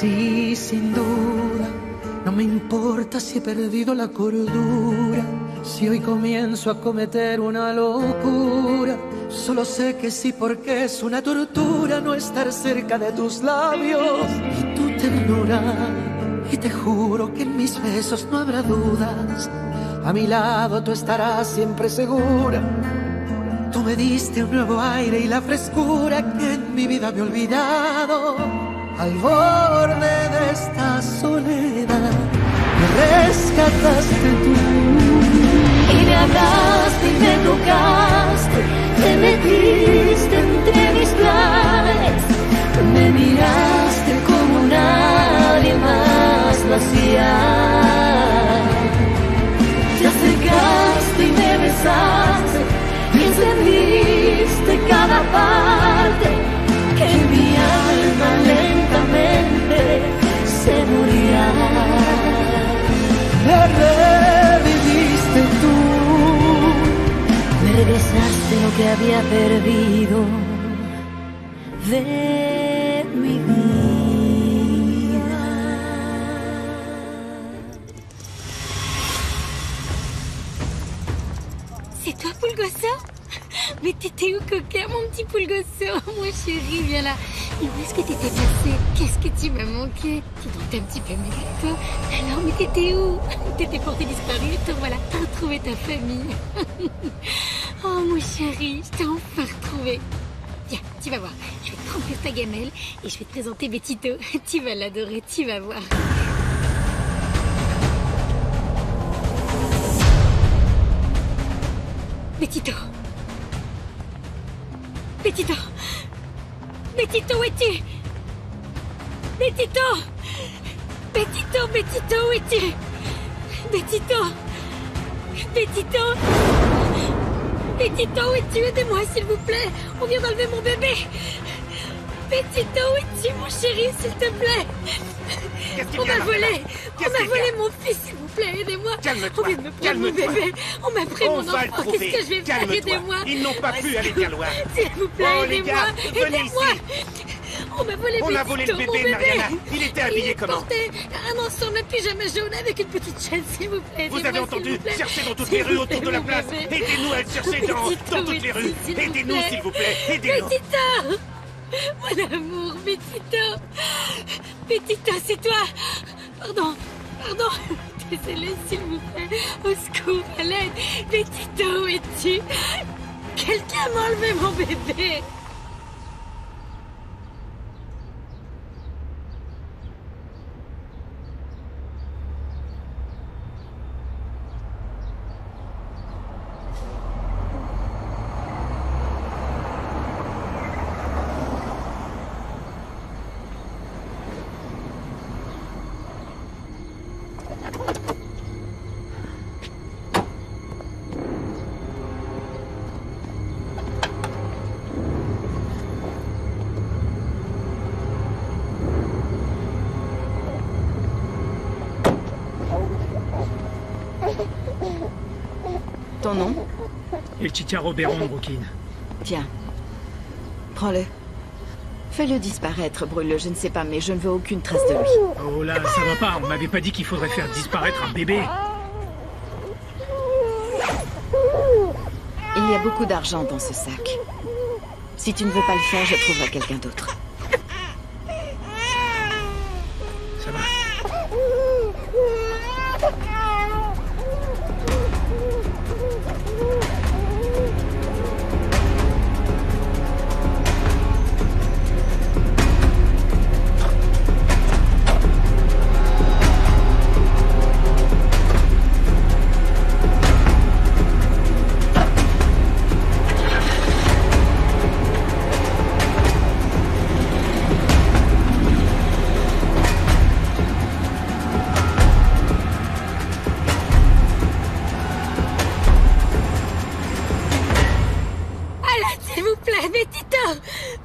Sí, sin duda, no me importa si he perdido la cordura, si hoy comienzo a cometer una locura. Solo sé que sí, porque es una tortura no estar cerca de tus labios y tu ternura. Y te juro que en mis besos no habrá dudas, a mi lado tú estarás siempre segura. Tú me diste un nuevo aire y la frescura que en mi vida había olvidado. Al borde de esta soledad me rescataste tú. Y me hablaste y me tocaste, te metiste entre mis planes, me miraste como nadie más lo hacía. Te acercaste y me besaste y encendiste cada parte que mi alma lentamente se moría. Me reviviste tú, me regresaste lo que había perdido de mi vida. C'est toi, Pulgoso? Mais t'étais où, coquin, mon petit Pulgoso? Mon chéri, viens là. Et où est-ce que t'étais passé? Qu'est-ce que tu m'as manqué? Dis donc, t'es un petit peu mêlé, toi. Alors, mais t'étais où? T'étais porté disparu, et te voilà, t'as retrouvé ta famille. Oh, mon chéri, je t'ai enfin retrouvé. Tiens, tu vas voir, je vais te remplir ta gamelle et je vais te présenter Betito. Tu vas l'adorer, tu vas voir. Betito. Betito. Betito, où es-tu? Betito. Betito, Betito, où es-tu? Betito. Betito. Betito, où es-tu? Aidez-moi, s'il vous plaît. On vient d'enlever mon bébé. Betito, où es-tu, mon chéri, s'il te plaît? On m'a volé. On m'a volé mon fils, s'il vous plaît. Aidez-moi. On vient de me prendre mon bébé. On m'a pris mon enfant. Qu'est-ce que je vais faire? Aidez-moi. Ils n'ont pas pu aller bien loin. S'il vous plaît, Oh, les aidez-moi. gars, venez Aidez-moi. On m'a volé On a volé le bébé, Mariana. Il était habillé comment? portait un ensemble, un pyjama jaune avec une petite chaîne, s'il vous plaît. Vous avez entendu? Cherchez dans toutes S'il les rues vous autour plaît, de la mon place. bébé. Aidez-nous à le chercher dans toutes les rues. Aidez-nous, s'il vous plaît. Aidez-nous. Betito! Mon amour, Betito! Betito, c'est toi! Pardon, pardon. Désolée, s'il vous plaît. Au secours, à l'aide. Betito, où es-tu? Quelqu'un m'a enlevé mon bébé! Ton nom? El Chicharo Béron, Brooklyn. Tiens. Prends-le. Fais-le disparaître, brûle-le, je ne sais pas, mais je ne veux aucune trace de lui. Oh là, ça va pas, on m'avait pas dit qu'il faudrait faire disparaître un bébé. Il y a beaucoup d'argent dans ce sac. Si tu ne veux pas le faire, je trouverai quelqu'un d'autre. Ça va.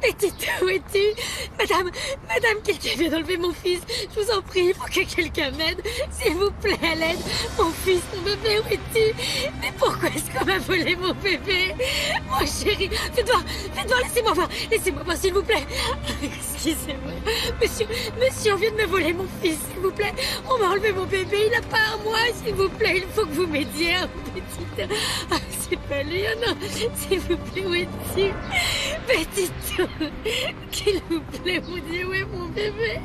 Betito, où es-tu? Madame, quelqu'un vient d'enlever mon fils. Je vous en prie, il faut que quelqu'un m'aide. S'il vous plaît, à l'aide. Mon fils, mon bébé, où es-tu? Mais pourquoi est-ce qu'on m'a volé mon bébé? Mon chéri, faites voir, laissez-moi voir, s'il vous plaît. excusez-moi. Monsieur, on vient de me voler mon fils, s'il vous plaît. On m'a enlevé mon bébé, il n'a pas à moi, s'il vous plaît. Il faut que vous m'aidiez, hein, petite. Ah, c'est pas lui, oh non. S'il vous plaît, où es-tu? Petito, s'il vous plaît, mon Dieu, où est mon bébé?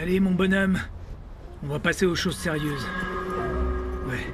Allez, mon bonhomme. On va passer aux choses sérieuses. Ouais.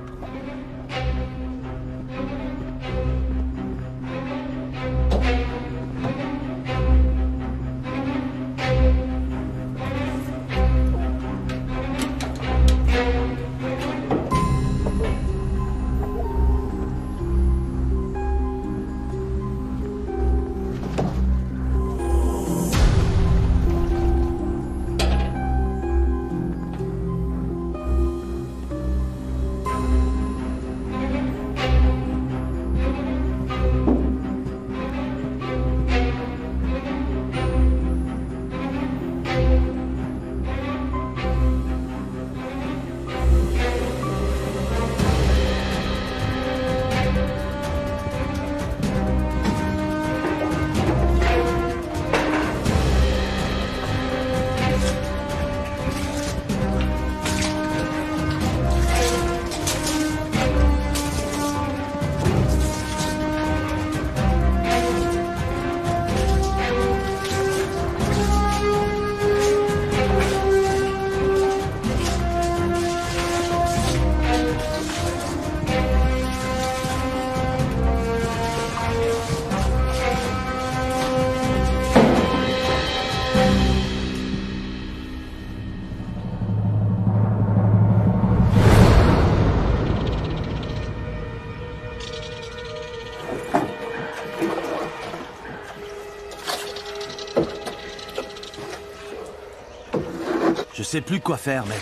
Je sais plus quoi faire, mec.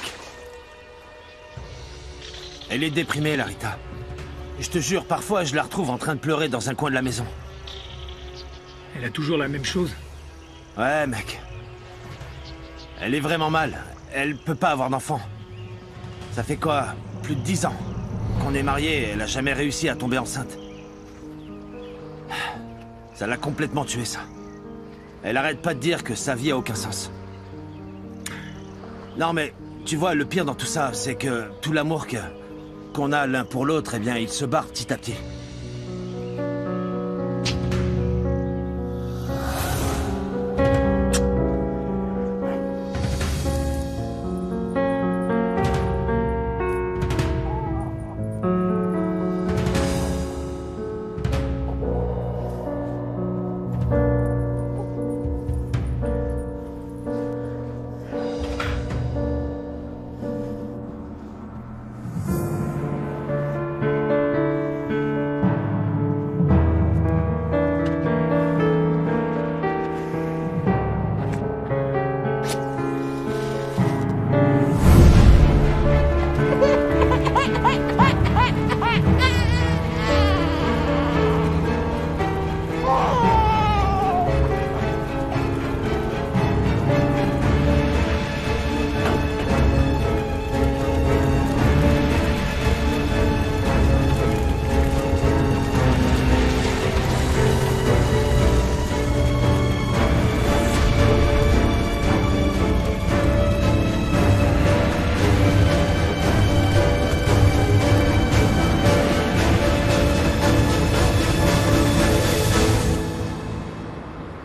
Elle est déprimée, la Rita. Je te jure, parfois, je la retrouve en train de pleurer dans un coin de la maison. Elle a toujours la même chose. Ouais, mec. Elle est vraiment mal. Elle peut pas avoir d'enfant. Ça fait quoi? Plus de 10 ans qu'on est mariés et elle a jamais réussi à tomber enceinte. Ça l'a complètement tué, ça. Elle arrête pas de dire que sa vie a aucun sens. Non mais, tu vois, le pire dans tout ça, c'est que tout l'amour qu'on a l'un pour l'autre, eh bien, il se barre petit à petit.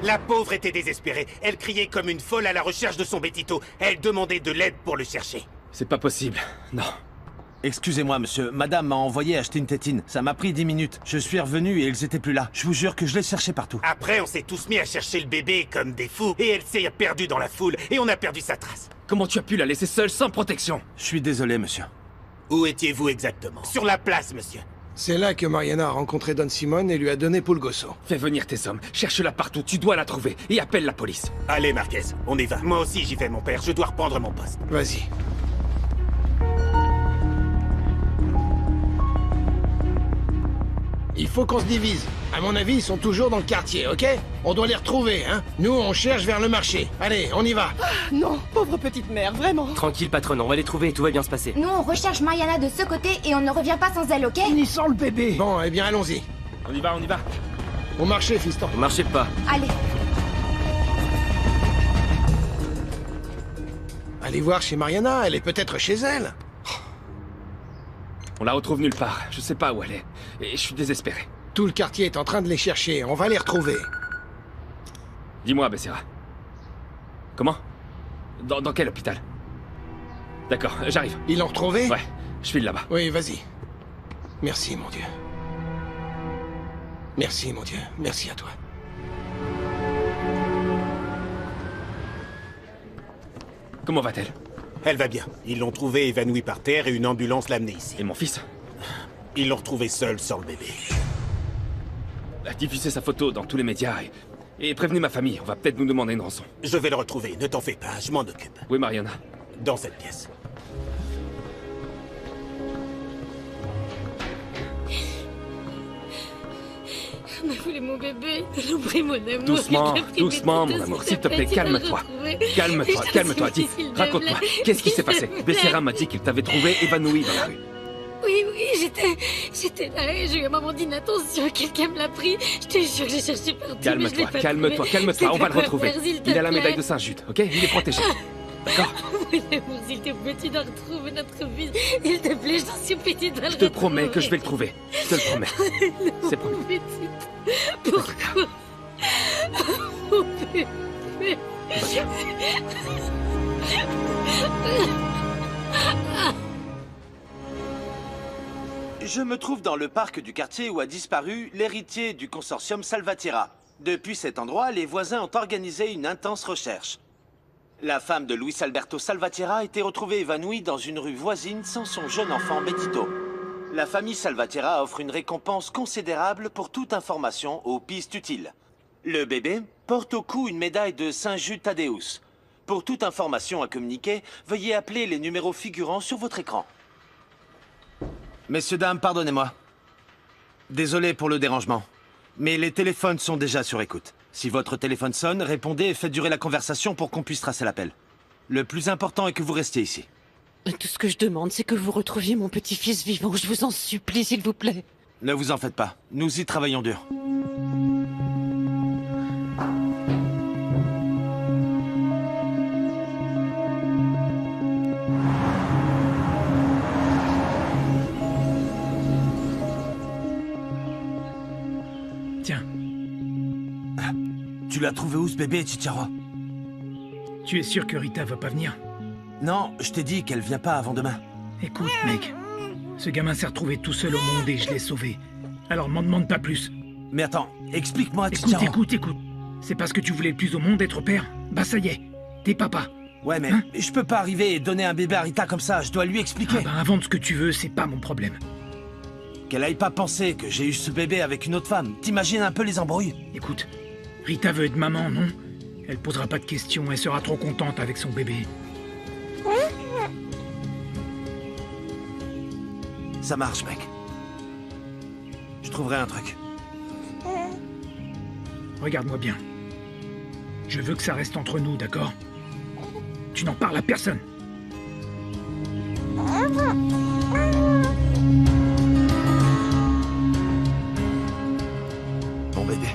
La pauvre était désespérée. Elle criait comme une folle à la recherche de son Betito. Elle demandait de l'aide pour le chercher. C'est pas possible, non. Excusez-moi, monsieur. Madame m'a envoyé acheter une tétine. Ça m'a pris 10 minutes. Je suis revenu et ils étaient plus là. Je vous jure que je les cherchais partout. Après, on s'est tous mis à chercher le bébé comme des fous. Et elle s'est perdue dans la foule. Et on a perdu sa trace. Comment tu as pu la laisser seule sans protection? Je suis désolé, monsieur. Où étiez-vous exactement? Sur la place, monsieur. C'est là que Mariana a rencontré Don Simon et lui a donné Pulgoso. Fais venir tes hommes, cherche-la partout, tu dois la trouver, et appelle la police. Allez, Marquez, on y va. Moi aussi, j'y vais, mon père. Je dois reprendre mon poste. Vas-y. Il faut qu'on se divise. À mon avis, ils sont toujours dans le quartier, ok? On doit les retrouver, hein? Nous, on cherche vers le marché. Allez, on y va. Non, pauvre petite mère, vraiment. Tranquille, patronne, on va les trouver, tout va bien se passer. Nous, on recherche Mariana de ce côté et on ne revient pas sans elle, ok? Ni sans le bébé. Bon, eh bien, allons-y. On y va, on y va. Au marché, fiston. Ne marchez pas. Allez. Allez voir chez Mariana, elle est peut-être chez elle. On la retrouve nulle part, je sais pas où elle est. Et je suis désespéré. Tout le quartier est en train de les chercher, on va les retrouver. Dis-moi, Becerra. Comment? Dans quel hôpital? D'accord, j'arrive. Ils l'ont retrouvé? Ouais, je file là-bas. Oui, vas-y. Merci, mon Dieu. Merci, mon Dieu. Merci à toi. Comment va-t-elle? Elle va bien. Ils l'ont trouvée évanouie par terre et une ambulance l'a amenée ici. Et mon fils? Ils l'ont retrouvée seule sans le bébé. Diffusez sa photo dans tous les médias et prévenez ma famille, on va peut-être nous demander une rançon. Je vais le retrouver, ne t'en fais pas, je m'en occupe. Où est Mariana? Dans cette pièce. Mais voulez mon bébé, je vous prie, mon amour. Doucement, doucement, mon amour, s'il te plaît, calme-toi. Calme-toi, calme-toi, dis, raconte-moi, qu'est-ce qui s'est passé? Becerra m'a dit qu'il t'avait trouvé évanoui dans la rue. Oui, j'étais là et j'ai eu un moment d'inattention, quelqu'un me l'a pris. Je te jure que j'ai cherché partout. Calme-toi, calme-toi, calme-toi, on va le retrouver. Il a la médaille de Saint-Jude, ok? Il est protégé. D'accord? Mon amour, s'il te plaît, tu dois retrouver notre fils. S'il te plaît, je t'en supplie, tu dois le retrouver. Je te promets que je vais le trouver. Je te le promets. C'est promis. Pourquoi? Mon bébé. Je me trouve dans le parc du quartier où a disparu l'héritier du consortium Salvatierra. Depuis cet endroit, les voisins ont organisé une intense recherche. La femme de Luis Alberto Salvatierra a été retrouvée évanouie dans une rue voisine sans son jeune enfant Betito. La famille Salvatierra offre une récompense considérable pour toute information aux pistes utiles. Le bébé porte au cou une médaille de Saint-Jude Thaddeus. Pour toute information à communiquer, veuillez appeler les numéros figurant sur votre écran. Messieurs, dames, pardonnez-moi. Désolé pour le dérangement. Mais les téléphones sont déjà sur écoute. Si votre téléphone sonne, répondez et faites durer la conversation pour qu'on puisse tracer l'appel. Le plus important est que vous restiez ici. Tout ce que je demande, c'est que vous retrouviez mon petit-fils vivant. Je vous en supplie, s'il vous plaît. Ne vous en faites pas. Nous y travaillons dur. Tiens. Tu l'as trouvé où, ce bébé, Chicharo? Tu es sûr que Rita va pas venir? Non, je t'ai dit qu'elle vient pas avant demain. Écoute, mec. Ce gamin s'est retrouvé tout seul au monde et je l'ai sauvé. Alors m'en demande pas plus. Mais attends, explique-moi, Chicharo. Écoute. C'est parce que tu voulais le plus au monde être père? Bah ça y est, t'es papa. Ouais, mais je peux pas arriver et donner un bébé à Rita comme ça, je dois lui expliquer. Ah bah invente ce que tu veux, c'est pas mon problème. Qu'elle aille pas penser que j'ai eu ce bébé avec une autre femme. T'imagines un peu les embrouilles? Écoute, Rita veut être maman, non? Elle posera pas de questions, elle sera trop contente avec son bébé. Ça marche, mec. Je trouverai un truc. Regarde-moi bien. Je veux que ça reste entre nous, d'accord? Tu n'en parles à personne. Mon bébé.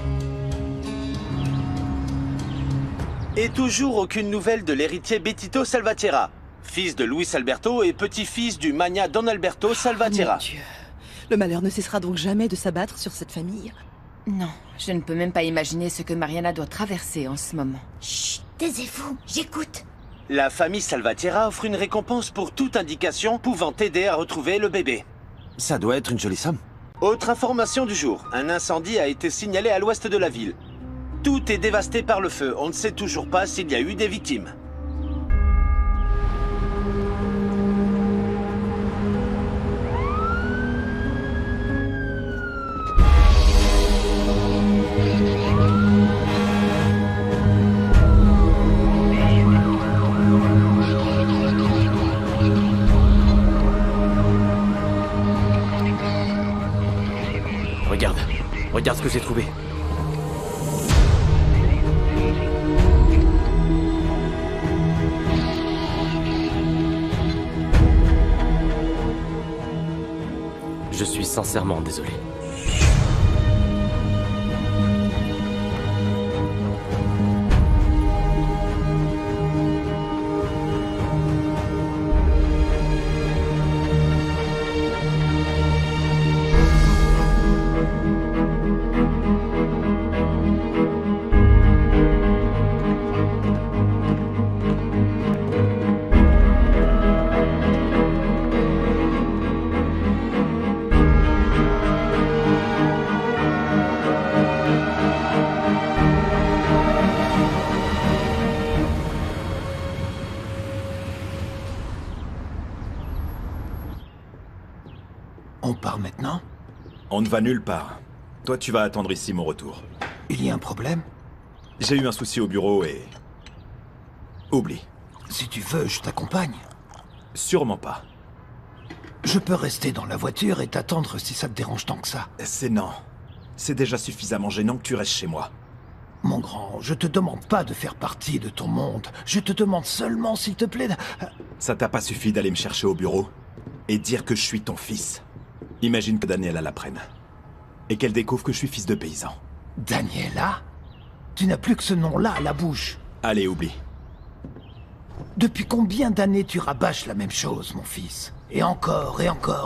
Et toujours aucune nouvelle de l'héritier Betito Salvatierra, fils de Luis Alberto et petit-fils du magnat Don Alberto Salvatierra. Mon Dieu. Le malheur ne cessera donc jamais de s'abattre sur cette famille. Non, je ne peux même pas imaginer ce que Mariana doit traverser en ce moment. Chut, taisez-vous, j'écoute. La famille Salvatierra offre une récompense pour toute indication pouvant aider à retrouver le bébé. Ça doit être une jolie somme. Autre information du jour, un incendie a été signalé à l'ouest de la ville. Tout est dévasté par le feu, on ne sait toujours pas s'il y a eu des victimes. que j'ai trouvé. Je suis sincèrement désolé. On part maintenant? On ne va nulle part. Toi, tu vas attendre ici mon retour. Il y a un problème? J'ai eu un souci au bureau et... Oublie. Si tu veux, je t'accompagne. Sûrement pas. Je peux rester dans la voiture et t'attendre si ça te dérange tant que ça. C'est non. C'est déjà suffisamment gênant que tu restes chez moi. Mon grand, je te demande pas de faire partie de ton monde. Je te demande seulement, s'il te plaît... Ça t'a pas suffi d'aller me chercher au bureau et dire que je suis ton fils. Imagine que Daniela l'apprenne. Et qu'elle découvre que je suis fils de paysan. Daniela? Tu n'as plus que ce nom-là à la bouche. Allez, oublie. Depuis combien d'années tu rabâches la même chose, mon fils? Et encore,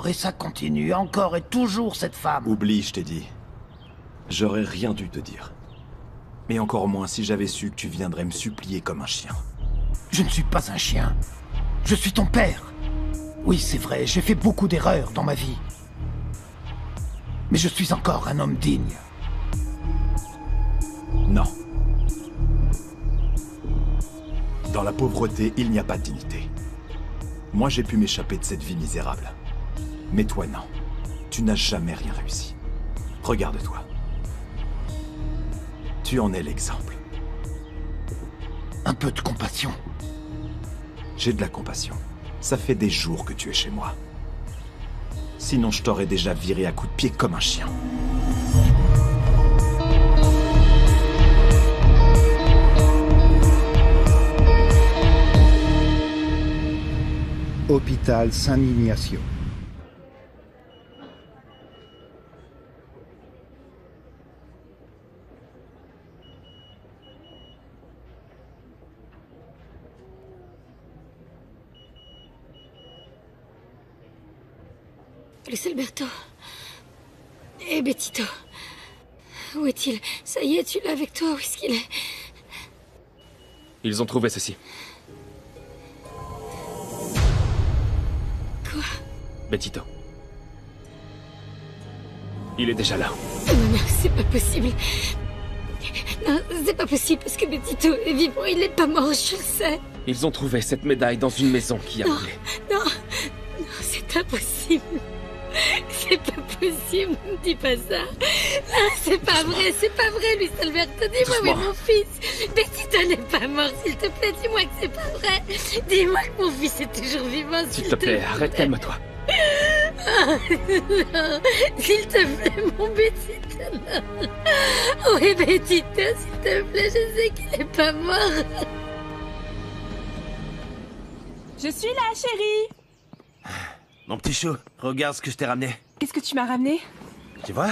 et ça continue, encore et toujours cette femme. Oublie, je t'ai dit. J'aurais rien dû te dire. Mais encore moins si j'avais su que tu viendrais me supplier comme un chien. Je ne suis pas un chien. Je suis ton père. Oui, c'est vrai, j'ai fait beaucoup d'erreurs dans ma vie. Mais je suis encore un homme digne. Non. Dans la pauvreté, il n'y a pas de dignité. Moi, j'ai pu m'échapper de cette vie misérable. Mais toi, non. Tu n'as jamais rien réussi. Regarde-toi. Tu en es l'exemple. Un peu de compassion. J'ai de la compassion. Ça fait des jours que tu es chez moi. Sinon, je t'aurais déjà viré à coups de pied comme un chien. Hôpital San Ignacio. Luis Alberto. Et Bettito. Où est-il? Ça y est, tu l'as avec toi, où est-ce qu'il est? Ils ont trouvé ceci. Quoi? Bettito. Il est déjà là. Non, non, c'est pas possible. Non, c'est pas possible parce que Bettito est vivant, il n'est pas mort, je le sais. Ils ont trouvé cette médaille dans une maison qui a brûlé. Non, non, c'est impossible. C'est pas possible, ne dis pas ça. Ah, c'est pas vrai, Luis Alberto. Dis-moi où est mon fils. Bettito n'est pas mort, s'il te plaît, dis-moi que c'est pas vrai. Dis-moi que mon fils est toujours vivant, s'il te plaît. Arrête, calme-toi. Ah, non, s'il te plaît, mon Bettito, non. Où est Bettito, s'il te plaît, je sais qu'il n'est pas mort. Je suis là, chérie. Mon petit chou, regarde ce que je t'ai ramené. Qu'est-ce que tu m'as ramené? Tu vois?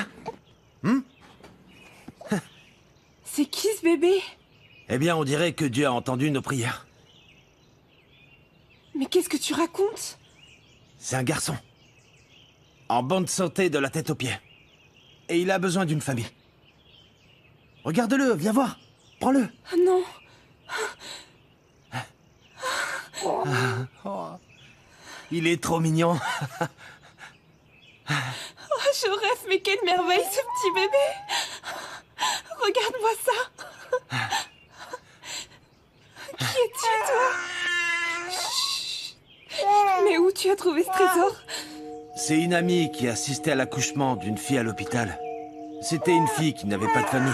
C'est qui ce bébé? Eh bien, on dirait que Dieu a entendu nos prières. Mais qu'est-ce que tu racontes? C'est un garçon. En bonne santé de la tête aux pieds. Et il a besoin d'une famille. Regarde-le, viens voir. Prends-le. Ah non. Il est trop mignon. Oh, je rêve, mais quelle merveille ce petit bébé. Regarde-moi ça. Qui es-tu, toi? Chut. Mais où tu as trouvé ce trésor? C'est une amie qui assistait à l'accouchement d'une fille à l'hôpital. C'était une fille qui n'avait pas de famille.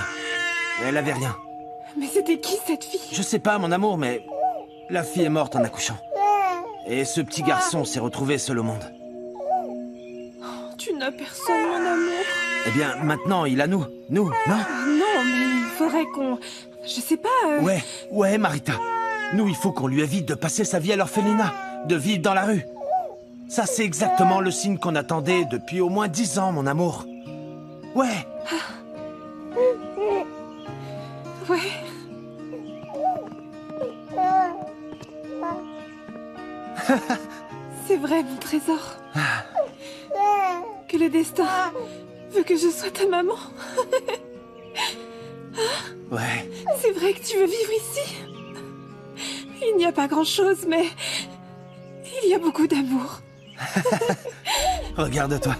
Elle avait rien. Mais c'était qui cette fille? Je sais pas, mon amour, mais la fille est morte en accouchant. Et ce petit garçon s'est retrouvé seul au monde. Tu n'as personne, mon amour. Eh bien, maintenant, il a nous. Nous, non? Non, mais il faudrait qu'on... Je sais pas... Ouais, Marita. Nous, il faut qu'on lui évite de passer sa vie à l'orphelinat, de vivre dans la rue. Ça, c'est exactement le signe qu'on attendait depuis au moins 10 ans, mon amour. Ouais. Ouais. C'est vrai, mon trésor. Que le destin veut que je sois ta maman. Ouais. C'est vrai que tu veux vivre ici. Il n'y a pas grand-chose, mais il y a beaucoup d'amour. Regarde-toi.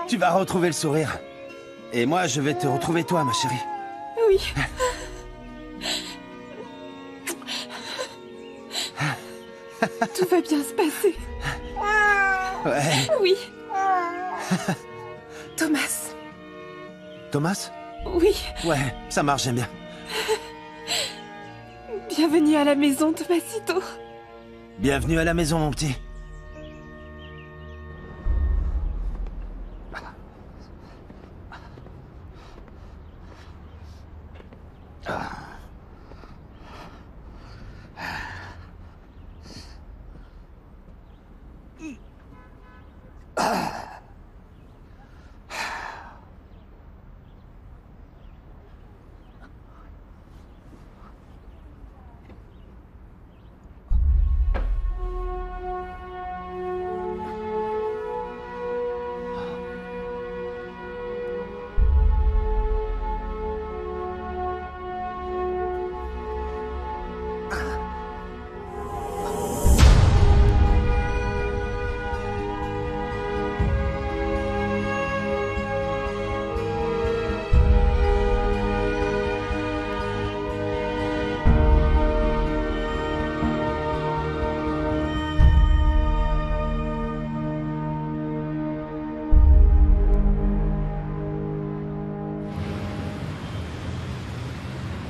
Tu vas retrouver le sourire. Et moi, je vais te retrouver toi, ma chérie. Oui. Tout va bien se passer. Ouais. Oui. Thomas. Thomas? Oui. Ouais, ça marche, j'aime bien. Bienvenue à la maison, Tomasito. Bienvenue à la maison, mon petit.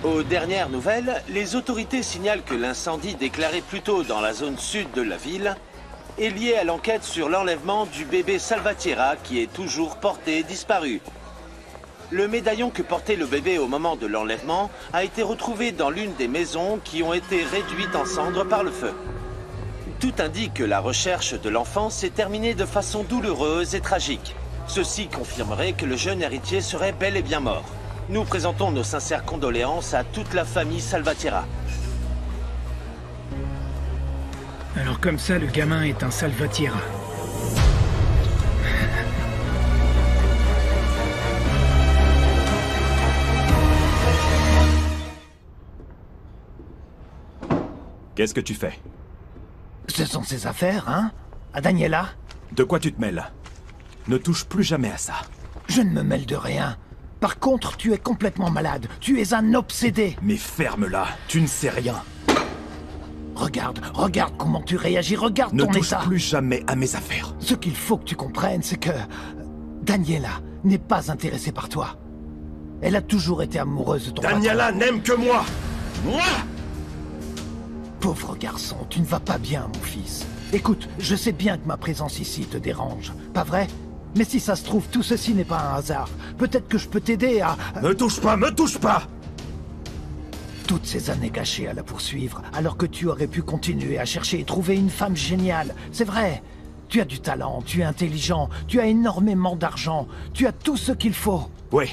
Aux dernières nouvelles, les autorités signalent que l'incendie déclaré plus tôt dans la zone sud de la ville est lié à l'enquête sur l'enlèvement du bébé Salvatierra qui est toujours porté disparu. Le médaillon que portait le bébé au moment de l'enlèvement a été retrouvé dans l'une des maisons qui ont été réduites en cendres par le feu. Tout indique que la recherche de l'enfant s'est terminée de façon douloureuse et tragique. Ceci confirmerait que le jeune héritier serait bel et bien mort. Nous présentons nos sincères condoléances à toute la famille Salvatierra. Alors comme ça, le gamin est un Salvatierra. Qu'est-ce que tu fais? Ce sont ses affaires, hein? À Daniela? De quoi tu te mêles? Ne touche plus jamais à ça. Je ne me mêle de rien. Par contre, tu es complètement malade. Tu es un obsédé. Mais ferme-la, tu ne sais rien. Regarde comment tu réagis, regarde ton état. Ne touche plus jamais à mes affaires. Ce qu'il faut que tu comprennes, c'est que... Daniela n'est pas intéressée par toi. Elle a toujours été amoureuse de ton patron. Daniela n'aime que moi. Moi! Pauvre garçon, tu ne vas pas bien, mon fils. Écoute, je sais bien que ma présence ici te dérange, pas vrai? Mais si ça se trouve, tout ceci n'est pas un hasard. Peut-être que je peux t'aider à... Me touche pas! Toutes ces années gâchées à la poursuivre, alors que tu aurais pu continuer à chercher et trouver une femme géniale. C'est vrai. Tu as du talent, tu es intelligent, tu as énormément d'argent, tu as tout ce qu'il faut. Oui.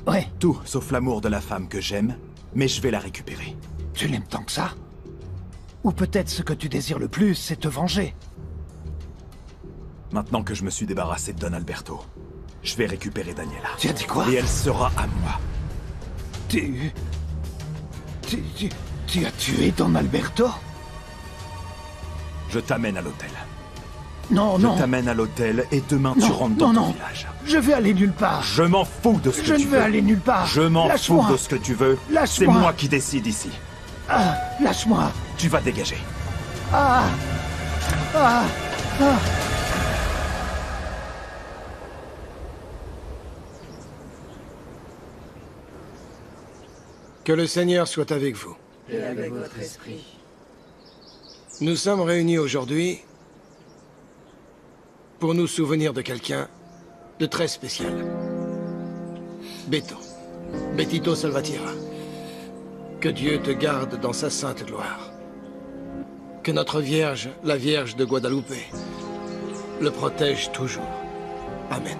Ouais. Tout, sauf l'amour de la femme que j'aime, mais je vais la récupérer. Tu l'aimes tant que ça? Ou peut-être ce que tu désires le plus, c'est te venger. Maintenant que je me suis débarrassé de Don Alberto, je vais récupérer Daniela. Tu as dit quoi? Et elle sera à moi. Tu as tué Don Alberto? Je t'amène à l'hôtel. Non. Je t'amène à l'hôtel et demain tu rentres dans ton village. Je vais aller nulle part. Je m'en fous de ce que tu veux. Je ne veux aller nulle part. Je m'en fous de ce que tu veux. C'est moi qui décide ici. Ah, lâche-moi. Tu vas dégager. Que le Seigneur soit avec vous. Et avec votre esprit. Nous sommes réunis aujourd'hui pour nous souvenir de quelqu'un de très spécial. Betito Salvatierra. Que Dieu te garde dans sa sainte gloire. Que notre Vierge, la Vierge de Guadalupe, le protège toujours. Amen.